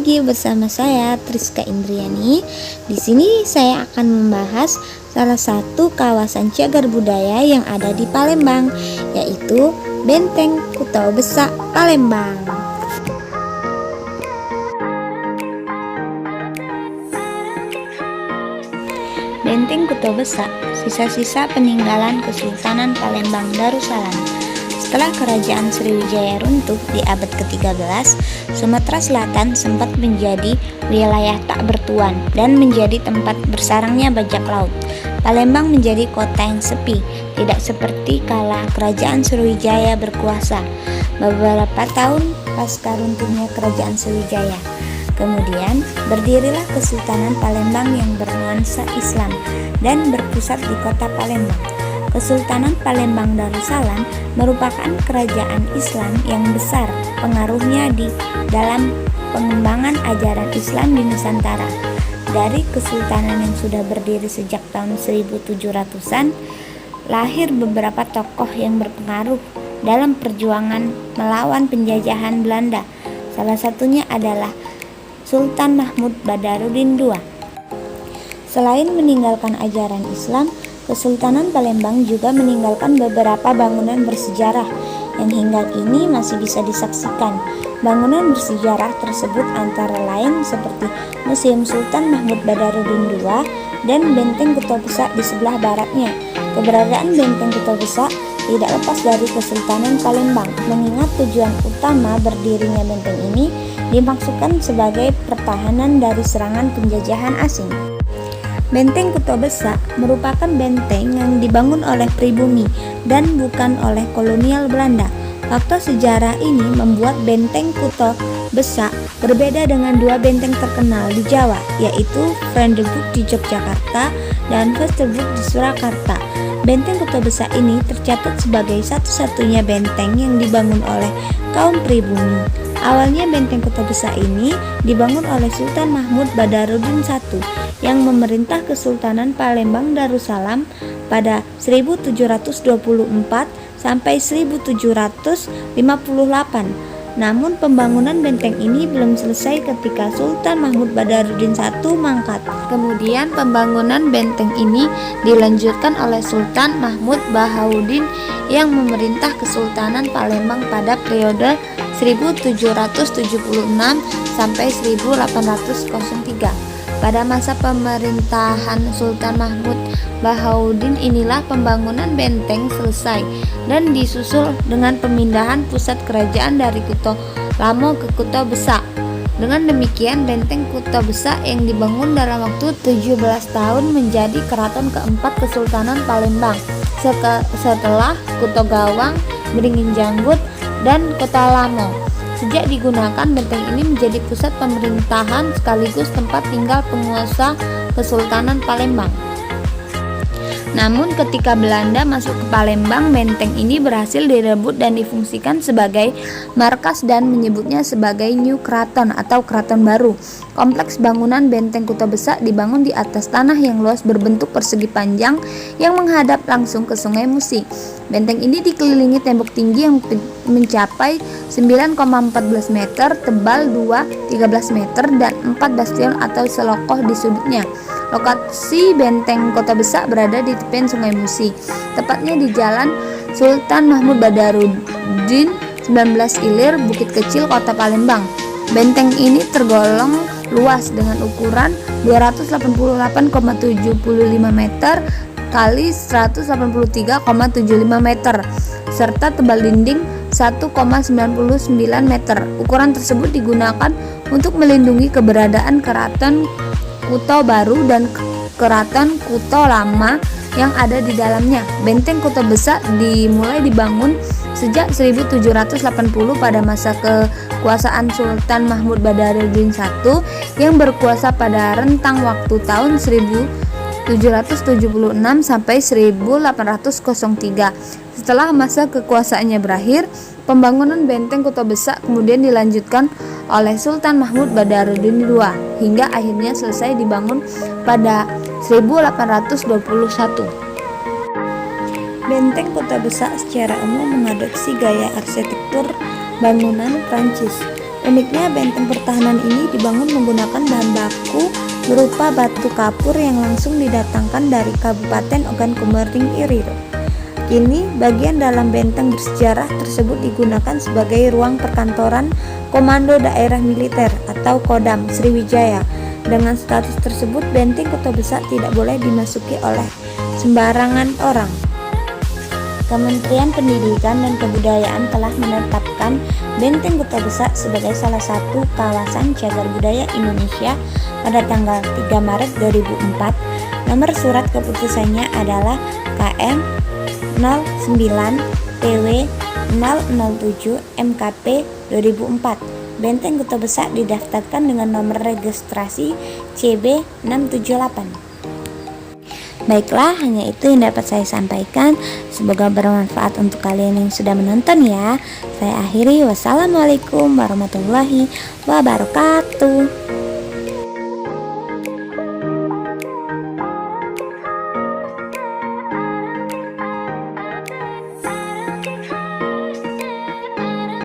lagi bersama saya Triska Indriani. Di sini saya akan membahas salah satu kawasan cagar budaya yang ada di Palembang, yaitu Benteng Kuto Besak Palembang. Benteng Kuto Besak, sisa-sisa peninggalan Kesultanan Palembang Darussalam. Setelah kerajaan Sriwijaya runtuh di abad ke-13, Sumatera Selatan sempat menjadi wilayah tak bertuan dan menjadi tempat bersarangnya bajak laut. Palembang menjadi kota yang sepi, tidak seperti kala kerajaan Sriwijaya berkuasa. Beberapa tahun pasca runtuhnya kerajaan Sriwijaya, kemudian berdirilah Kesultanan Palembang yang bernuansa Islam dan berpusat di kota Palembang. Kesultanan Palembang Darussalam merupakan kerajaan Islam yang besar pengaruhnya di dalam pengembangan ajaran Islam di Nusantara. Dari kesultanan yang sudah berdiri sejak tahun 1700-an, lahir beberapa tokoh yang berpengaruh dalam perjuangan melawan penjajahan Belanda. Salah satunya adalah Sultan Mahmud Badarudin II. Selain meninggalkan ajaran Islam, Kesultanan Palembang juga meninggalkan beberapa bangunan bersejarah yang hingga kini masih bisa disaksikan. Bangunan bersejarah tersebut antara lain seperti Museum Sultan Mahmud Badarudin II dan Benteng Kuto Besak di sebelah baratnya. Keberadaan Benteng Kuto Besak tidak lepas dari Kesultanan Palembang, mengingat tujuan utama berdirinya benteng ini dimaksudkan sebagai pertahanan dari serangan penjajahan asing. Benteng Kuto Besak merupakan benteng yang dibangun oleh pribumi dan bukan oleh kolonial Belanda. Faktor sejarah ini membuat Benteng Kuto Besak berbeda dengan dua benteng terkenal di Jawa, yaitu Vredenburg di Yogyakarta dan Westerburg di Surakarta. Benteng Kuto Besak ini tercatat sebagai satu-satunya benteng yang dibangun oleh kaum pribumi. Awalnya Benteng Kuto Besak ini dibangun oleh Sultan Mahmud Badarudin I yang memerintah Kesultanan Palembang Darussalam pada 1724 sampai 1758. Namun pembangunan benteng ini belum selesai ketika Sultan Mahmud Badarudin I mangkat. Kemudian pembangunan benteng ini dilanjutkan oleh Sultan Mahmud Bahauddin yang memerintah Kesultanan Palembang pada periode 1776 sampai 1803. Pada masa pemerintahan Sultan Mahmud Bahauddin inilah pembangunan benteng selesai dan disusul dengan pemindahan pusat kerajaan dari Kuto Lamo ke Kuto Besak. Dengan demikian Benteng Kuto Besak yang dibangun dalam waktu 17 tahun menjadi keraton keempat Kesultanan Palembang setelah Kuto Gawang, Beringin Janggut, dan Kota Lamo. Sejak digunakan, benteng ini menjadi pusat pemerintahan sekaligus tempat tinggal penguasa Kesultanan Palembang. Namun ketika Belanda masuk ke Palembang, benteng ini berhasil direbut dan difungsikan sebagai markas dan menyebutnya sebagai New Kraton atau Kraton Baru. Kompleks bangunan Benteng Kuto Besak dibangun di atas tanah yang luas berbentuk persegi panjang yang menghadap langsung ke Sungai Musi. Benteng ini dikelilingi tembok tinggi yang mencapai 9,14 meter, tebal 13 meter, dan 4 bastion atau selokoh di sudutnya. Lokasi Benteng Kuto Besak berada di tepian Sungai Musi, tepatnya di Jalan Sultan Mahmud Badarudin 19 Ilir, Bukit Kecil, Kota Palembang. Benteng ini tergolong luas dengan ukuran 288,75 meter kali 183,75 meter serta tebal dinding 1,99 meter. Ukuran tersebut digunakan untuk melindungi keberadaan Keraton Kuto Baru dan Keraton Kuto Lama yang ada di dalamnya. Benteng Kuto Besak dimulai dibangun sejak 1780 pada masa kekuasaan Sultan Mahmud Badarudin I yang berkuasa pada rentang waktu tahun 1776 sampai 1803. Setelah masa kekuasaannya berakhir, pembangunan Benteng Kuto Besak kemudian dilanjutkan oleh Sultan Mahmud Badarudin II hingga akhirnya selesai dibangun pada 1821. Benteng Kuto Besak secara umum mengadopsi gaya arsitektur bangunan Prancis. Uniknya, benteng pertahanan ini dibangun menggunakan bahan baku berupa batu kapur yang langsung didatangkan dari Kabupaten Ogan Komering Ilir. Kini, bagian dalam benteng bersejarah tersebut digunakan sebagai ruang perkantoran Komando Daerah Militer atau Kodam Sriwijaya. Dengan status tersebut, benteng Kota Besak tidak boleh dimasuki oleh sembarangan orang. Kementerian Pendidikan dan Kebudayaan telah menetapkan Benteng Kota Besak sebagai salah satu kawasan cagar budaya Indonesia pada tanggal 3 Maret 2004. Nomor surat keputusannya adalah KM 09 PW 007 MKP 2004. Benteng Kota Besak didaftarkan dengan nomor registrasi CB 678. Baiklah, hanya itu yang dapat saya sampaikan. Semoga bermanfaat untuk kalian yang sudah menonton ya. Saya akhiri, wassalamualaikum warahmatullahi wabarakatuh.